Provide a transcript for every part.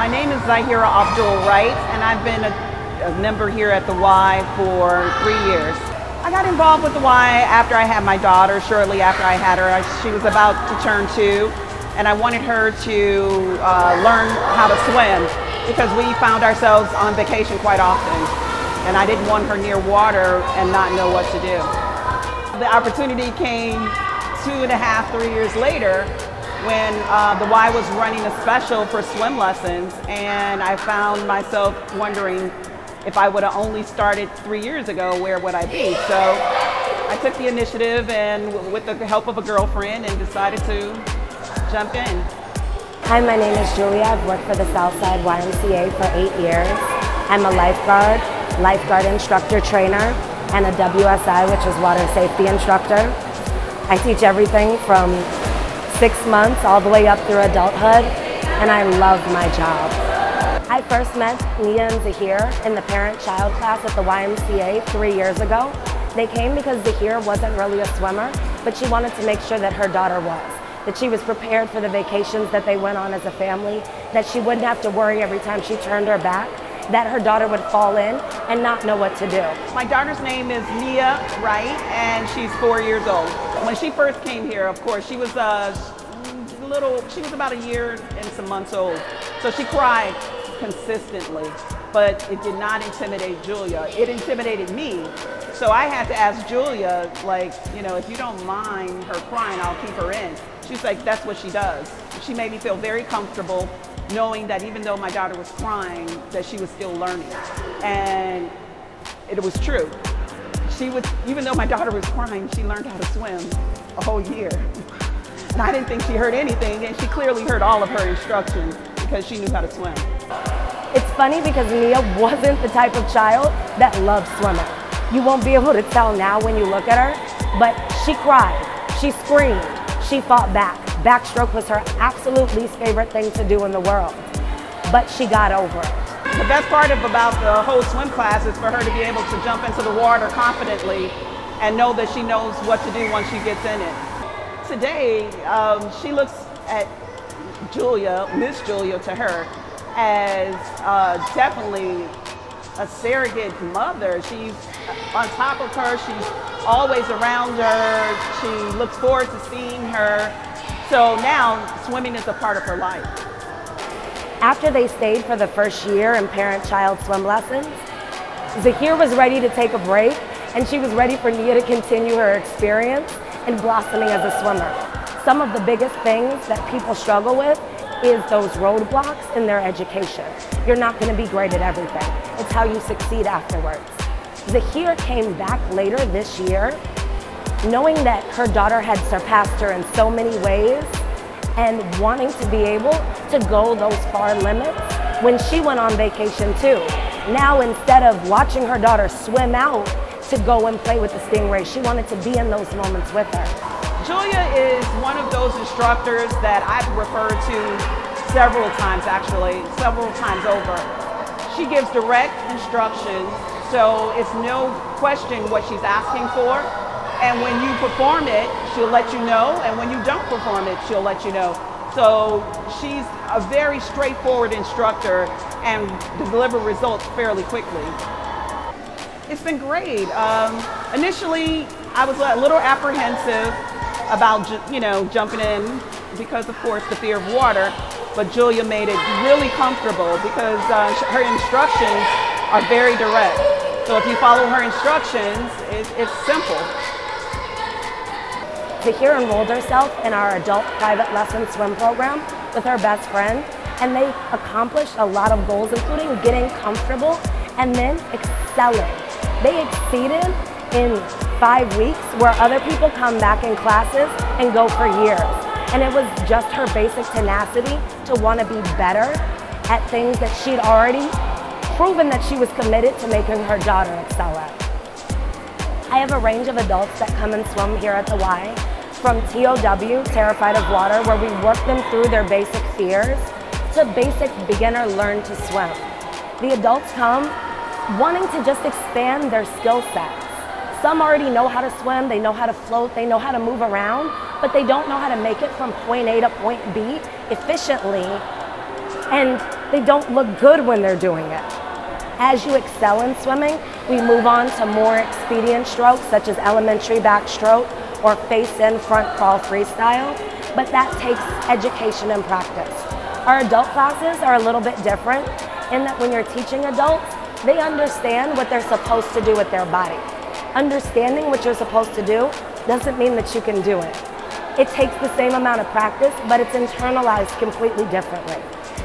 My name is Zahira Abdul-Wright, and I've been a member here at the Y for 3 years. I got involved with the Y after I had my daughter, shortly after I had her. She was about to turn 2, and I wanted her to learn how to swim because we found ourselves on vacation quite often, and I didn't want her near water and not know what to do. The opportunity came 2.5, 3 years later when the Y was running a special for swim lessons, and I found myself wondering if I would have only started 3 years ago, where would I be? So I took the initiative and with the help of a girlfriend and decided to jump in. Hi, my name is Julia. I've worked for the Southside Ymca for 8 years. I'm a lifeguard instructor trainer, and a WSI, which is water safety instructor. I teach everything from 6 months all the way up through adulthood, and I love my job. I first met Nia and Zahir in the parent-child class at the YMCA 3 years ago. They came because Zahir wasn't really a swimmer, but she wanted to make sure that her daughter was, that she was prepared for the vacations that they went on as a family, that she wouldn't have to worry every time she turned her back, that her daughter would fall in and not know what to do. My daughter's name is Nia Wright, and she's 4 years old. When she first came here, of course, she was about a year and some months old. So she cried consistently, but it did not intimidate Julia. It intimidated me. So I had to ask Julia, like, you know, if you don't mind her crying, I'll keep her in. She's like, that's what she does. She made me feel very comfortable knowing that even though my daughter was crying, that she was still learning. And it was true. Even though my daughter was crying, she learned how to swim a whole year. And I didn't think she heard anything, and she clearly heard all of her instructions because she knew how to swim. It's funny because Nia wasn't the type of child that loved swimming. You won't be able to tell now when you look at her, but she cried, she screamed, she fought back. Backstroke was her absolute least favorite thing to do in the world, but she got over it. The best part about the whole swim class is for her to be able to jump into the water confidently and know that she knows what to do once she gets in it. Today, she looks at Julia, Miss Julia to her, as definitely a surrogate mother. She's on top of her, she's always around her, she looks forward to seeing her. So now, swimming is a part of her life. After they stayed for the first year in parent-child swim lessons, Zahir was ready to take a break, and she was ready for Nia to continue her experience in blossoming as a swimmer. Some of the biggest things that people struggle with is those roadblocks in their education. You're not going to be great at everything. It's how you succeed afterwards. Zahir came back later this year knowing that her daughter had surpassed her in so many ways and wanting to be able to go those far limits when she went on vacation too. Now, instead of watching her daughter swim out to go and play with the stingrays, she wanted to be in those moments with her. Julia is one of those instructors that I've referred to several times over. She gives direct instructions, so it's no question what she's asking for. And when you perform it, she'll let you know, and when you don't perform it, she'll let you know. So she's a very straightforward instructor and delivers results fairly quickly. It's been great. Initially, I was a little apprehensive about jumping in because, of course, the fear of water, but Julia made it really comfortable because her instructions are very direct. So if you follow her instructions, it's simple. Zahir enrolled herself in our adult private lesson swim program with her best friend, and they accomplished a lot of goals, including getting comfortable and then excelling. They exceeded in 5 weeks, where other people come back in classes and go for years. And it was just her basic tenacity to want to be better at things that she'd already proven that she was committed to making her daughter excel at. I have a range of adults that come and swim here at the Y, from TOW, terrified of water, where we work them through their basic fears, to basic beginner learn to swim. The adults come wanting to just expand their skill sets. Some already know how to swim, they know how to float, they know how to move around, but they don't know how to make it from point A to point B efficiently and they don't look good when they're doing it. As you excel in swimming, we move on to more expedient strokes such as elementary backstroke or face-in front crawl freestyle, but that takes education and practice. Our adult classes are a little bit different in that when you're teaching adults, they understand what they're supposed to do with their body. Understanding what you're supposed to do doesn't mean that you can do it. It takes the same amount of practice, but it's internalized completely differently.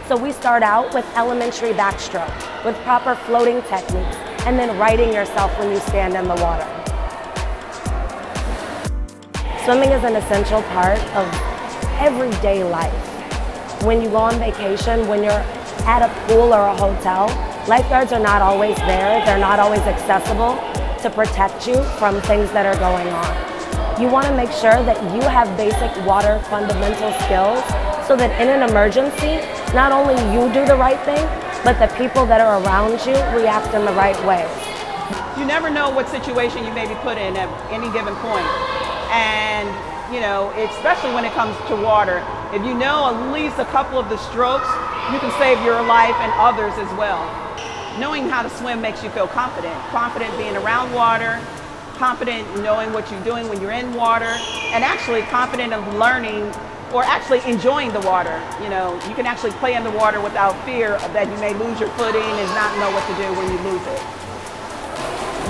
So we start out with elementary backstroke, with proper floating techniques, and then righting yourself when you stand in the water. Swimming is an essential part of everyday life. When you go on vacation, when you're at a pool or a hotel, lifeguards are not always there. They're not always accessible to protect you from things that are going on. You want to make sure that you have basic water fundamental skills so that in an emergency, not only you do the right thing, but the people that are around you react in the right ways. You never know what situation you may be put in at any given point. And, you know, especially when it comes to water, if you know at least a couple of the strokes, you can save your life and others as well. Knowing how to swim makes you feel confident. Confident being around water, confident in knowing what you're doing when you're in water, and actually confident of learning or actually enjoying the water. You know, you can actually play in the water without fear that you may lose your footing and not know what to do when you lose it.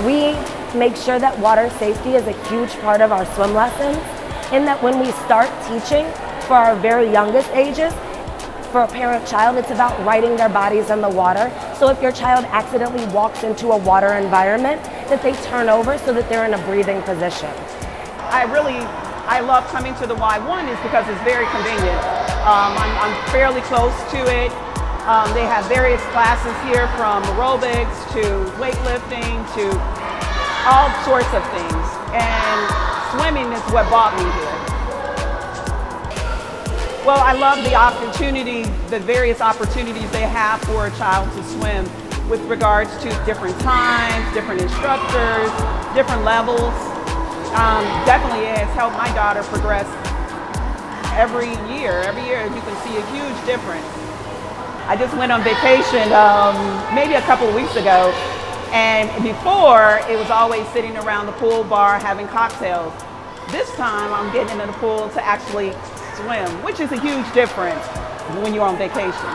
We make sure that water safety is a huge part of our swim lessons, in that when we start teaching for our very youngest ages, for a parent-child, it's about righting their bodies in the water. So if your child accidentally walks into a water environment, that they turn over so that they're in a breathing position. I love coming to the Y. One is because it's very convenient. I'm fairly close to it. They have various classes here, from aerobics to weightlifting to all sorts of things. And swimming is what brought me here. Well, I love the opportunity, the various opportunities they have for a child to swim with regards to different times, different instructors, different levels. Definitely has helped my daughter progress every year. Every year you can see a huge difference. I just went on vacation maybe a couple of weeks ago, and before it was always sitting around the pool bar having cocktails. This time I'm getting into the pool to actually swim, which is a huge difference when you're on vacation.